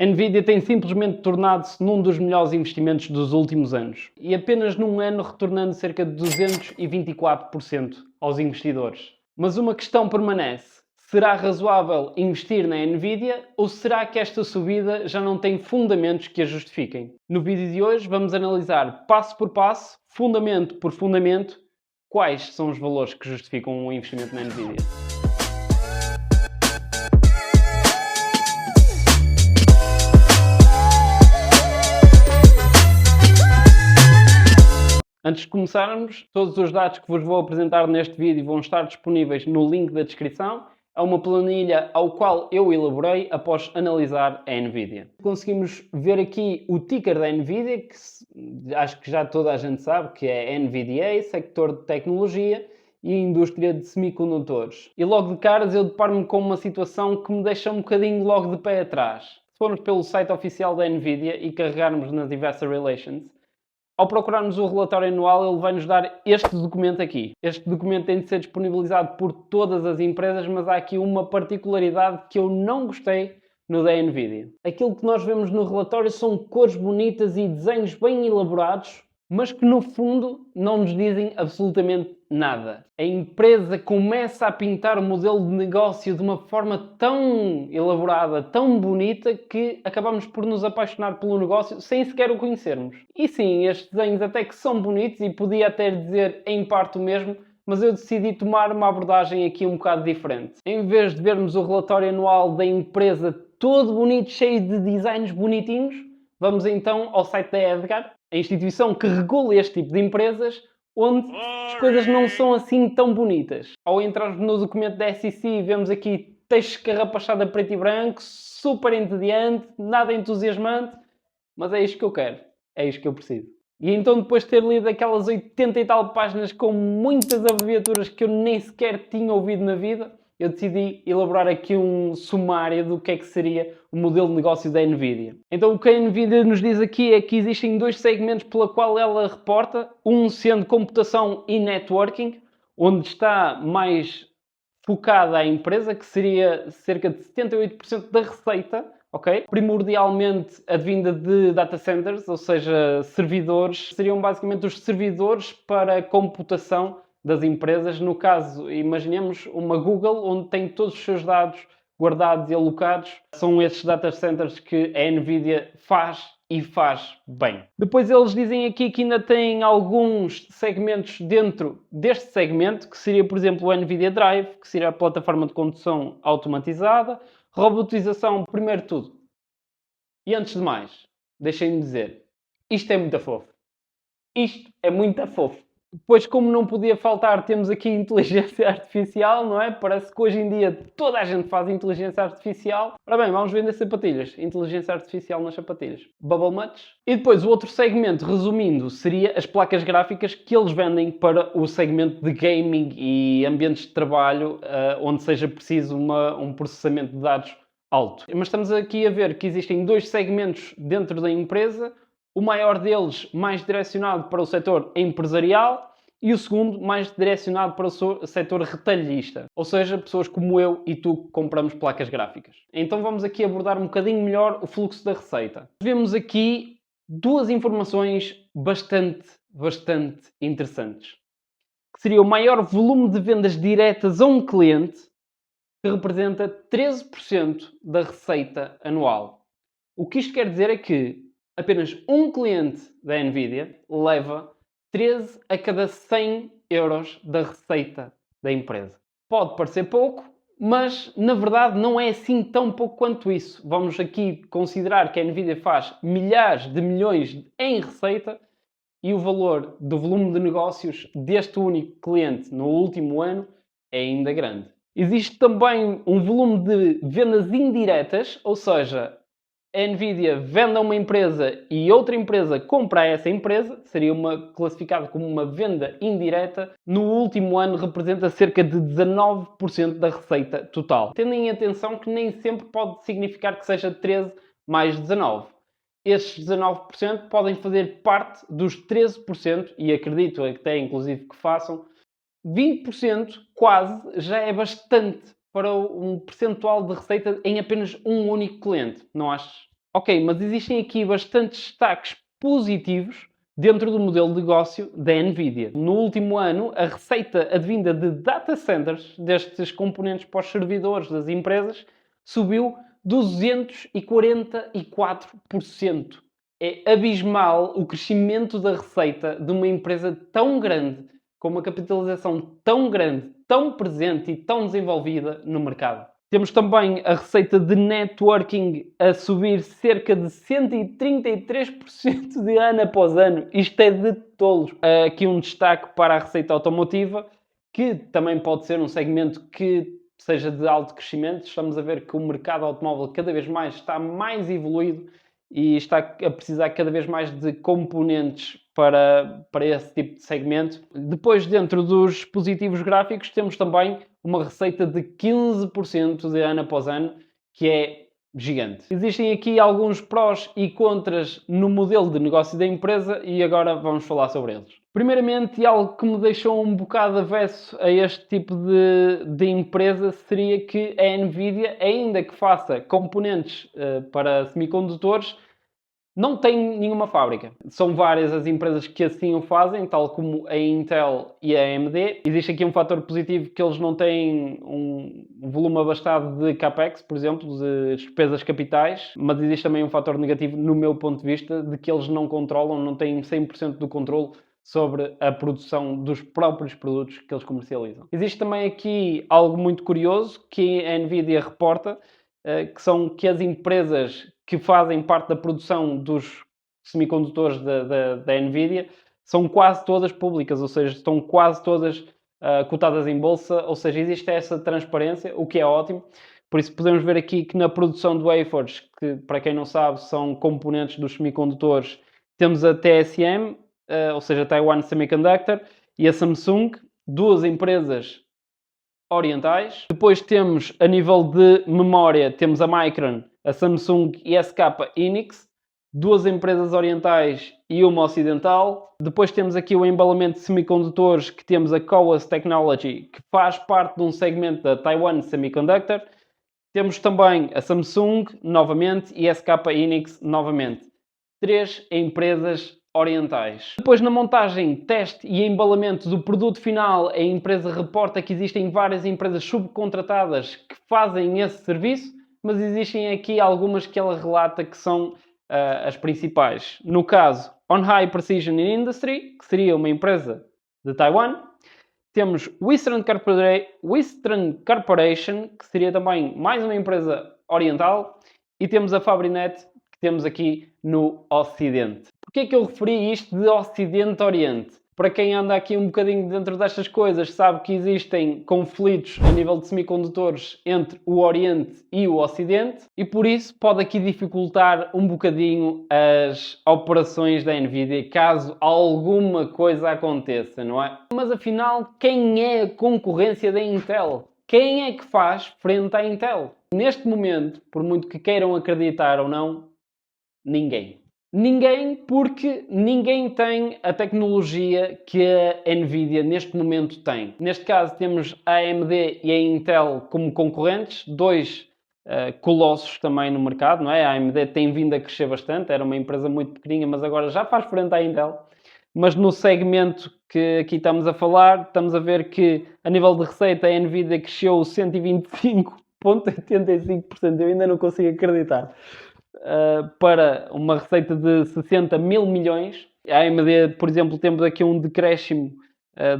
A Nvidia tem simplesmente tornado-se num dos melhores investimentos dos últimos anos e apenas num ano retornando cerca de 224% aos investidores. Mas uma questão permanece. Será razoável investir na Nvidia ou será que esta subida já não tem fundamentos que a justifiquem? No vídeo de hoje vamos analisar passo por passo, fundamento por fundamento, quais são os valores que justificam o investimento na Nvidia. Antes de começarmos, todos os dados que vos vou apresentar neste vídeo vão estar disponíveis no link da descrição. É uma planilha ao qual eu elaborei após analisar a Nvidia. Conseguimos ver aqui o ticker da Nvidia, que acho que já toda a gente sabe, que é NVDA, sector de tecnologia e indústria de semicondutores. E logo de caras eu deparo-me com uma situação que me deixa um bocadinho logo de pé atrás. Se formos pelo site oficial da Nvidia e carregarmos nas Investor Relations, ao procurarmos o relatório anual, ele vai-nos dar este documento aqui. Este documento tem de ser disponibilizado por todas as empresas, mas há aqui uma particularidade que eu não gostei no da Nvidia. Aquilo que nós vemos no relatório são cores bonitas e desenhos bem elaborados, mas que no fundo não nos dizem absolutamente nada. A empresa começa a pintar o modelo de negócio de uma forma tão elaborada, tão bonita, que acabamos por nos apaixonar pelo negócio sem sequer o conhecermos. E sim, estes desenhos até que são bonitos e podia até dizer em parte o mesmo, mas eu decidi tomar uma abordagem aqui um bocado diferente. Em vez de vermos o relatório anual da empresa todo bonito, cheio de designs bonitinhos, vamos então ao site da Edgar, a instituição que regula este tipo de empresas, onde as coisas não são assim tão bonitas. Ao entrarmos no documento da SEC, vemos aqui texto escarrapachado a preto e branco, super entediante, nada entusiasmante, mas é isto que eu quero, é isto que eu preciso. E então, depois de ter lido aquelas 80 e tal páginas com muitas abreviaturas que eu nem sequer tinha ouvido na vida, eu decidi elaborar aqui um sumário do que é que seria o modelo de negócio da Nvidia. Então o que a Nvidia nos diz aqui é que existem dois segmentos pela qual ela reporta, um sendo computação e networking, onde está mais focada a empresa, que seria cerca de 78% da receita, ok? Primordialmente advinda de data centers, ou seja, servidores, seriam basicamente os servidores para computação das empresas. No caso, imaginemos uma Google, onde tem todos os seus dados guardados e alocados. São esses data centers que a Nvidia faz e faz bem. Depois eles dizem aqui que ainda tem alguns segmentos dentro deste segmento, que seria, por exemplo, o Nvidia Drive, que seria a plataforma de condução automatizada, robotização, primeiro tudo. E antes de mais, deixem-me dizer, isto é muito fofo. Isto é muito fofo. Depois, como não podia faltar, temos aqui inteligência artificial, não é? Parece que hoje em dia toda a gente faz inteligência artificial. Ora bem, vamos vender sapatilhas. Inteligência artificial nas sapatilhas. Bubble Much. E depois o outro segmento, resumindo, seria as placas gráficas que eles vendem para o segmento de gaming e ambientes de trabalho, onde seja preciso um processamento de dados alto. Mas estamos aqui a ver que existem dois segmentos dentro da empresa. O maior deles mais direcionado para o setor empresarial e o segundo mais direcionado para o setor retalhista, ou seja, pessoas como eu e tu que compramos placas gráficas. Então vamos aqui abordar um bocadinho melhor o fluxo da receita. Vemos aqui duas informações bastante interessantes, que seria o maior volume de vendas diretas a um cliente, que representa 13% da receita anual. O que isto quer dizer é que apenas um cliente da Nvidia leva 13 a cada 100 euros da receita da empresa. Pode parecer pouco, mas na verdade não é assim tão pouco quanto isso. Vamos aqui considerar que a Nvidia faz milhares de milhões em receita e o valor do volume de negócios deste único cliente no último ano é ainda grande. Existe também um volume de vendas indiretas, ou seja, a Nvidia vende a uma empresa e outra empresa compra a essa empresa, seria classificado como uma venda indireta. No último ano representa cerca de 19% da receita total. Tendo em atenção que nem sempre pode significar que seja 13 mais 19. Estes 19% podem fazer parte dos 13% e acredito até inclusive que façam 20%, quase, já é bastante para um percentual de receita em apenas um único cliente, não achas? Ok, mas existem aqui bastantes destaques positivos dentro do modelo de negócio da NVIDIA. No último ano, a receita advinda de data centers, destes componentes para os servidores das empresas, subiu 244%. É abismal o crescimento da receita de uma empresa tão grande, com uma capitalização tão grande, tão presente e tão desenvolvida no mercado. Temos também a receita de networking a subir cerca de 133% de ano após ano. Isto é de tolos. Aqui um destaque para a receita automotiva, que também pode ser um segmento que seja de alto crescimento. Estamos a ver que o mercado automóvel cada vez mais está mais evoluído e está a precisar cada vez mais de componentes para esse tipo de segmento. Depois, dentro dos dispositivos gráficos, temos também uma receita de 15% de ano após ano, que é gigante. Existem aqui alguns prós e contras no modelo de negócio da empresa e agora vamos falar sobre eles. Primeiramente, algo que me deixou um bocado avesso a este tipo de empresa seria que a NVIDIA, ainda que faça componentes para semicondutores, não tem nenhuma fábrica. São várias as empresas que assim o fazem, tal como a Intel e a AMD. Existe aqui um fator positivo que eles não têm um volume abastado de CAPEX, por exemplo, de despesas capitais, mas existe também um fator negativo, no meu ponto de vista, de que eles não controlam, não têm 100% do controle sobre a produção dos próprios produtos que eles comercializam. Existe também aqui algo muito curioso que a NVIDIA reporta, que são que as empresas que fazem parte da produção dos semicondutores da NVIDIA são quase todas públicas, ou seja, estão quase todas cotadas em bolsa, ou seja, existe essa transparência, o que é ótimo. Por isso podemos ver aqui que na produção de wafers, que para quem não sabe são componentes dos semicondutores, temos a TSM, ou seja, Taiwan Semiconductor, e a Samsung, duas empresas orientais. Depois temos, a nível de memória, temos a Micron, a Samsung e a SK Hynix, duas empresas orientais e uma ocidental. Depois temos aqui o embalamento de semicondutores, que temos a CoWoS Technology, que faz parte de um segmento da Taiwan Semiconductor. Temos também a Samsung, novamente, e a SK Hynix, novamente. Três empresas orientais. Depois, na montagem, teste e embalamento do produto final, a empresa reporta que existem várias empresas subcontratadas que fazem esse serviço, mas existem aqui algumas que ela relata que são as principais. No caso, On High Precision Industry, que seria uma empresa de Taiwan. Temos Western Corporation, que seria também mais uma empresa oriental. E temos a Fabrinet, que temos aqui no Ocidente. Porquê é que eu referi isto de Ocidente-Oriente? Para quem anda aqui um bocadinho dentro destas coisas, sabe que existem conflitos a nível de semicondutores entre o Oriente e o Ocidente e por isso pode aqui dificultar um bocadinho as operações da NVIDIA caso alguma coisa aconteça, não é? Mas afinal, quem é a concorrência da Intel? Quem é que faz frente à Intel? Neste momento, por muito que queiram acreditar ou não, ninguém. Ninguém, porque ninguém tem a tecnologia que a NVIDIA neste momento tem. Neste caso temos a AMD e a Intel como concorrentes, dois colossos também no mercado, não é? A AMD tem vindo a crescer bastante, era uma empresa muito pequenina, mas agora já faz frente à Intel. Mas no segmento que aqui estamos a falar, estamos a ver que a nível de receita a NVIDIA cresceu 125,85%, eu ainda não consigo acreditar. Para uma receita de 60 mil milhões. A AMD, por exemplo, temos aqui um decréscimo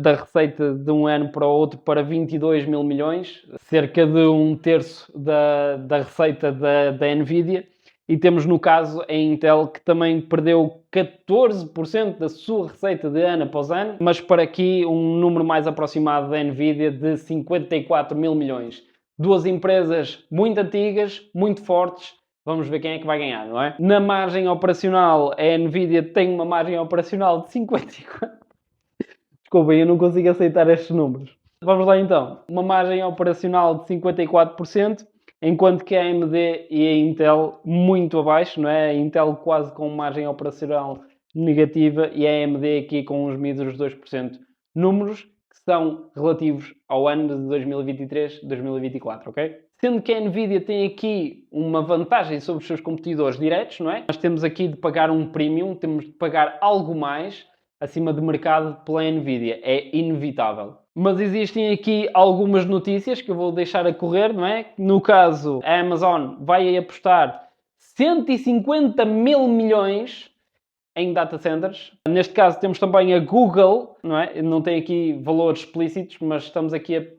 da receita de um ano para o outro para 22 mil milhões, cerca de um terço da receita da NVIDIA. E temos no caso a Intel, que também perdeu 14% da sua receita de ano após ano, mas para aqui um número mais aproximado da NVIDIA de 54 mil milhões. Duas empresas muito antigas, muito fortes. Vamos ver quem é que vai ganhar, não é? Na margem operacional, a NVIDIA tem uma margem operacional de 54%. Desculpem, eu não consigo aceitar estes números. Vamos lá então. Uma margem operacional de 54%, enquanto que a AMD e a Intel muito abaixo, não é? A Intel quase com margem operacional negativa e a AMD aqui com uns míseros 2%. Números que são relativos ao ano de 2023-2024, ok? sendo que a Nvidia tem aqui uma vantagem sobre os seus competidores diretos, não é? Nós temos aqui de pagar um premium, temos de pagar algo mais acima de mercado pela Nvidia. É inevitável. Mas existem aqui algumas notícias que eu vou deixar a correr, não é? No caso, a Amazon vai apostar 150 mil milhões em data centers. Neste caso temos também a Google, não é? Não tem aqui valores explícitos, mas estamos aqui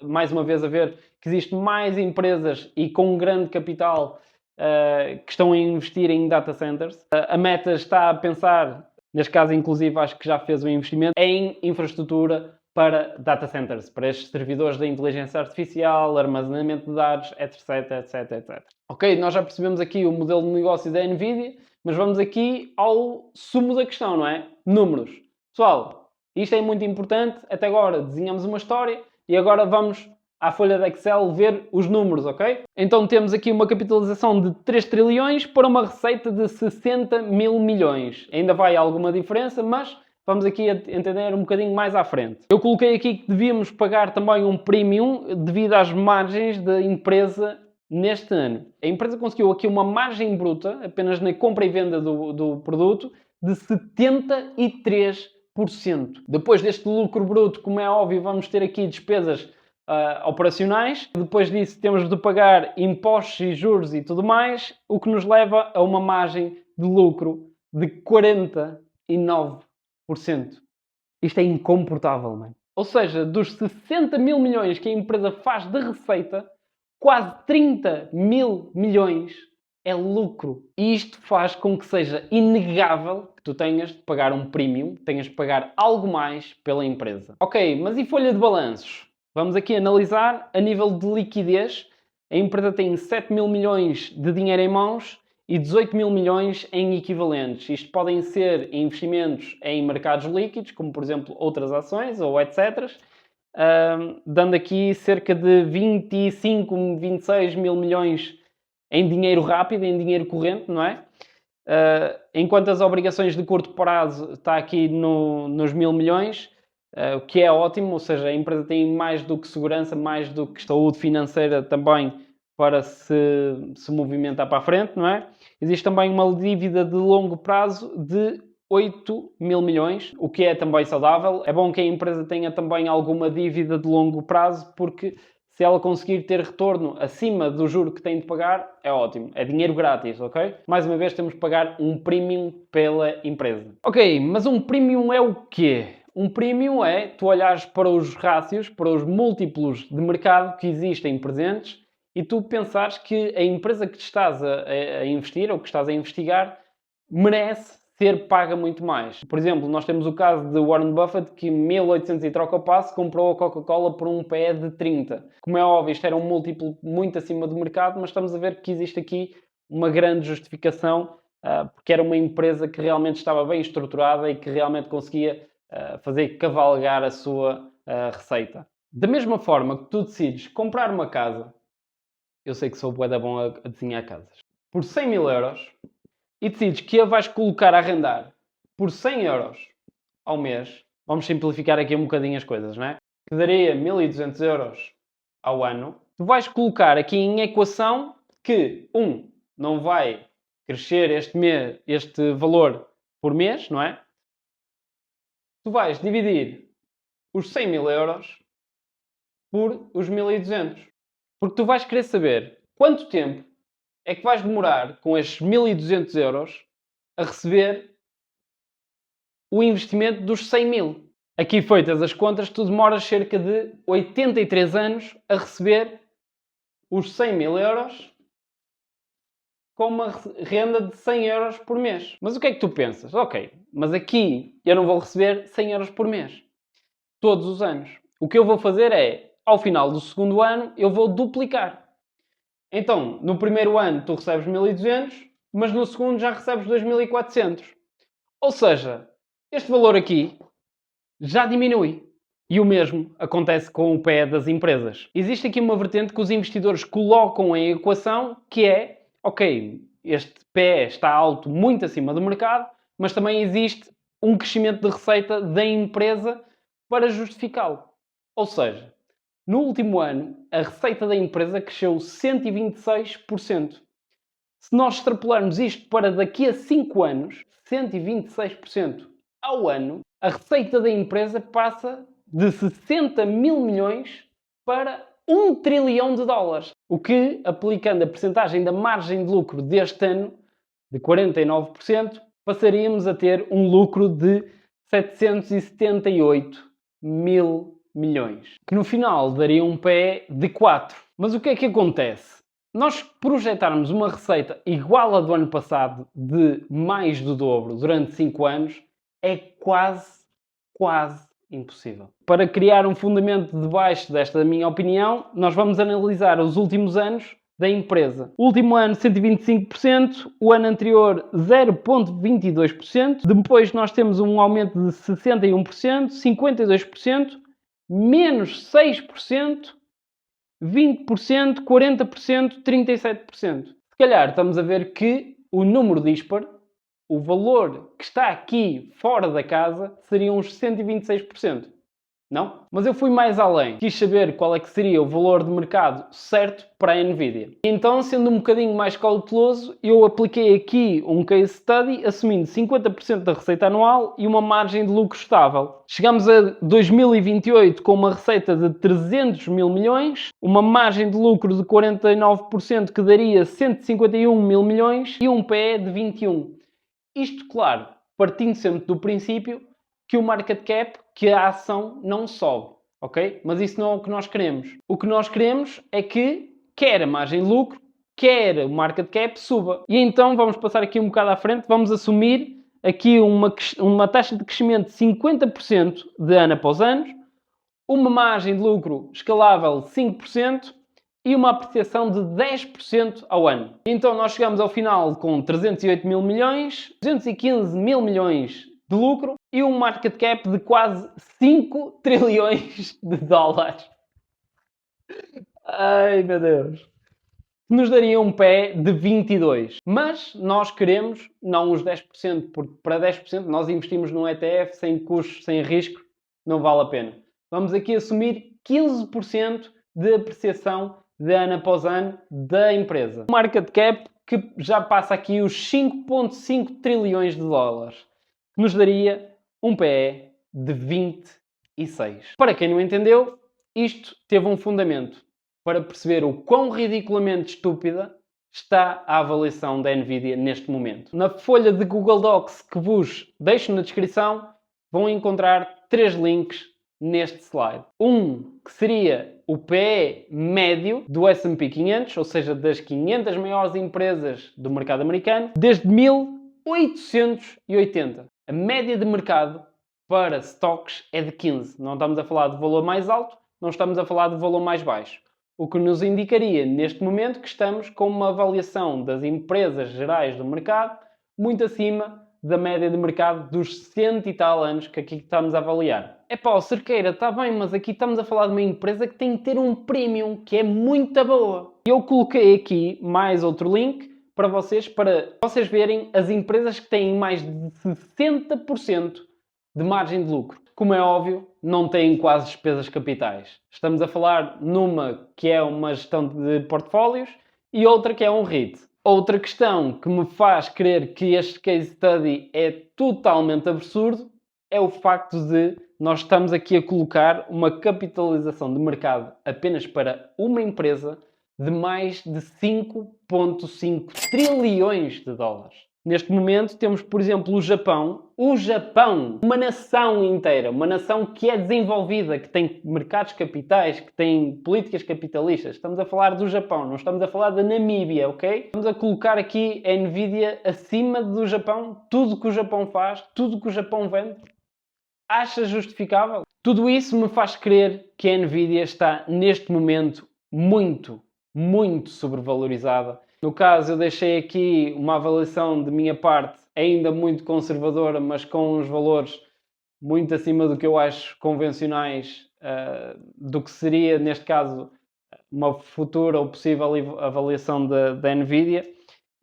mais uma vez a ver que existem mais empresas e com um grande capital que estão a investir em data centers. A Meta está a pensar, neste caso inclusive acho que já fez um investimento, em infraestrutura para data centers, para estes servidores da inteligência artificial, armazenamento de dados, etc, etc, etc. Ok, nós já percebemos aqui o modelo de negócio da Nvidia, mas vamos aqui ao sumo da questão, não é? Números. Pessoal, isto é muito importante. Até agora desenhamos uma história e agora vamos à folha de Excel ver os números, ok? Então temos aqui uma capitalização de 3 trilhões para uma receita de 60 mil milhões. Ainda vai alguma diferença, mas vamos aqui a entender um bocadinho mais à frente. Eu coloquei aqui que devíamos pagar também um premium devido às margens da empresa neste ano. A empresa conseguiu aqui uma margem bruta, apenas na compra e venda do produto, de 73%. Depois deste lucro bruto, como é óbvio, vamos ter aqui despesas operacionais. Depois disso temos de pagar impostos e juros e tudo mais, o que nos leva a uma margem de lucro de 49%. Isto é incomportável, mano. Ou seja, dos 60 mil milhões que a empresa faz de receita, quase 30 mil milhões é lucro. E isto faz com que seja inegável que tu tenhas de pagar um premium, tenhas de pagar algo mais pela empresa. Ok, mas e folha de balanços? Vamos aqui analisar a nível de liquidez. A empresa tem 7 mil milhões de dinheiro em mãos e 18 mil milhões em equivalentes. Isto podem ser investimentos em mercados líquidos, como por exemplo outras ações ou etc., dando aqui cerca de 25, 26 mil milhões em dinheiro rápido, em dinheiro corrente, não é? Enquanto as obrigações de curto prazo está aqui nos 1000 milhões, o que é ótimo, ou seja, a empresa tem mais do que segurança, mais do que saúde financeira também para se movimentar para a frente, não é? Existe também uma dívida de longo prazo de 8 mil milhões, o que é também saudável. É bom que a empresa tenha também alguma dívida de longo prazo, porque se ela conseguir ter retorno acima do juro que tem de pagar, é ótimo. É dinheiro grátis, ok? Mais uma vez temos de pagar um premium pela empresa. Ok, mas um premium é o quê? Um premium é tu olhares para os rácios, para os múltiplos de mercado que existem presentes e tu pensares que a empresa que estás a investir ou que estás a investigar merece ser paga muito mais. Por exemplo, nós temos o caso de Warren Buffett, que em 1800 e troca o passo comprou a Coca-Cola por um PE de 30. Como é óbvio, isto era um múltiplo muito acima do mercado, mas estamos a ver que existe aqui uma grande justificação, porque era uma empresa que realmente estava bem estruturada e que realmente conseguia fazer cavalgar a sua receita. Da mesma forma que tu decides comprar uma casa, eu sei que sou bué da bom a desenhar casas, por 100 mil euros, e decides que a vais colocar a arrendar por 100 euros ao mês, vamos simplificar aqui um bocadinho as coisas, não é? Que daria 1200 euros ao ano, tu vais colocar aqui em equação que, não vai crescer este valor por mês, não é? Tu vais dividir os 100 mil euros por os 1200. Porque tu vais querer saber quanto tempo é que vais demorar com estes 1200 euros a receber o investimento dos 100 mil. Aqui feitas as contas, tu demoras cerca de 83 anos a receber os 100 mil euros com uma renda de 100 euros por mês. Mas o que é que tu pensas? Ok, mas aqui eu não vou receber 100 euros por mês. Todos os anos. O que eu vou fazer é, ao final do segundo ano, eu vou duplicar. Então, no primeiro ano tu recebes 1200, mas no segundo já recebes 2400. Ou seja, este valor aqui já diminui. E o mesmo acontece com o PE das empresas. Existe aqui uma vertente que os investidores colocam em equação, que é, ok, este PE está alto, muito acima do mercado, mas também existe um crescimento de receita da empresa para justificá-lo. Ou seja, No último ano, a receita da empresa cresceu 126%. Se nós extrapolarmos isto para daqui a 5 anos, 126% ao ano, a receita da empresa passa de 60 mil milhões para 1 trilhão de dólares. O que, aplicando a percentagem da margem de lucro deste ano, de 49%, passaríamos a ter um lucro de 778 mil milhões, que no final daria um PE de 4. Mas o que é que acontece? Nós projetarmos uma receita igual à do ano passado de mais do dobro durante 5 anos é quase impossível. Para criar um fundamento debaixo desta minha opinião, nós vamos analisar os últimos anos da empresa. O último ano 125%, o ano anterior 0,22%, depois nós temos um aumento de 61%, 52%, menos 6%, 20%, 40%, 37%. Se calhar estamos a ver que o número dispar, o valor que está aqui fora da casa, seria uns 126%. Não? Mas eu fui mais além. Quis saber qual é que seria o valor de mercado certo para a Nvidia. Então, sendo um bocadinho mais cauteloso, eu apliquei aqui um case study assumindo 50% da receita anual e uma margem de lucro estável. Chegamos a 2028 com uma receita de 300 mil milhões, uma margem de lucro de 49% que daria 151 mil milhões e um PE de 21. Isto, claro, partindo sempre do princípio que o market cap, que a ação não sobe, ok? Mas isso não é o que nós queremos. O que nós queremos é que quer a margem de lucro, quer o market cap suba. E então vamos passar aqui um bocado à frente, vamos assumir aqui uma taxa de crescimento de 50% de ano após ano, uma margem de lucro escalável de 5% e uma apreciação de 10% ao ano. Então nós chegamos ao final com 308 mil milhões, 215 mil milhões de lucro e um market cap de quase 5 trilhões de dólares. Ai, meu Deus. Nos daria um pé de 22. Mas nós queremos, não os 10%, porque para 10% nós investimos num ETF sem custos, sem risco, não vale a pena. Vamos aqui assumir 15% de apreciação de ano após ano da empresa. Um market cap que já passa aqui os 5,5 trilhões de dólares. Que nos daria um PE de 26. Para quem não entendeu, isto teve um fundamento para perceber o quão ridiculamente estúpida está a avaliação da Nvidia neste momento. Na folha de Google Docs que vos deixo na descrição, vão encontrar 3 links neste slide. Um que seria o PE médio do S&P 500, ou seja, das 500 maiores empresas do mercado americano, desde 1880. A média de mercado para stocks é de 15. Não estamos a falar de valor mais alto, não estamos a falar de valor mais baixo. O que nos indicaria, neste momento, que estamos com uma avaliação das empresas gerais do mercado muito acima da média de mercado dos 100 e tal anos que aqui estamos a avaliar. Epá, o Cerqueira, está bem, mas aqui estamos a falar de uma empresa que tem que ter um premium, que é muito boa. Eu coloquei aqui mais outro link para vocês verem as empresas que têm mais de 60% de margem de lucro. Como é óbvio, não têm quase despesas capitais. Estamos a falar numa que é uma gestão de portfólios e outra que é um REIT. Outra questão que me faz crer que este case study é totalmente absurdo é o facto de nós estamos aqui a colocar uma capitalização de mercado apenas para uma empresa de mais de 5,5 trilhões de dólares. Neste momento temos, por exemplo, o Japão, uma nação inteira, uma nação que é desenvolvida, que tem mercados capitais, que tem políticas capitalistas. Estamos a falar do Japão, não estamos a falar da Namíbia, ok? Estamos a colocar aqui a Nvidia acima do Japão, tudo que o Japão faz, tudo que o Japão vende. Acha justificável? Tudo isso me faz crer que a Nvidia está, neste momento, muito sobrevalorizada. No caso, eu deixei aqui uma avaliação de minha parte ainda muito conservadora, mas com uns valores muito acima do que eu acho convencionais, do que seria, neste caso, uma futura ou possível avaliação da Nvidia.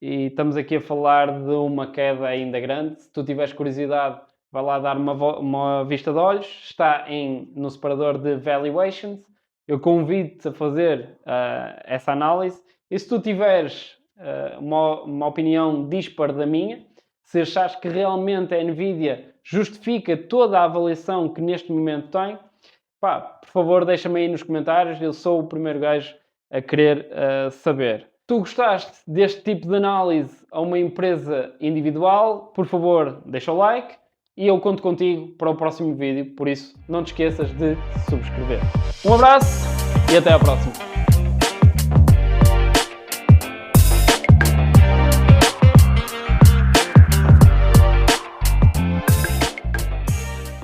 E estamos aqui a falar de uma queda ainda grande. Se tu tiveres curiosidade, vai lá dar uma vista de olhos. Está no separador de Valuations. eu convido-te a fazer essa análise. E se tu tiveres uma opinião dispar da minha, se achares que realmente a Nvidia justifica toda a avaliação que neste momento tem, pá, por favor, deixa-me aí nos comentários. Eu sou o primeiro gajo a querer saber. Se tu gostaste deste tipo de análise a uma empresa individual, por favor, deixa o like e eu conto contigo para o próximo vídeo. Por isso, não te esqueças de subscrever. Um abraço e até à próxima.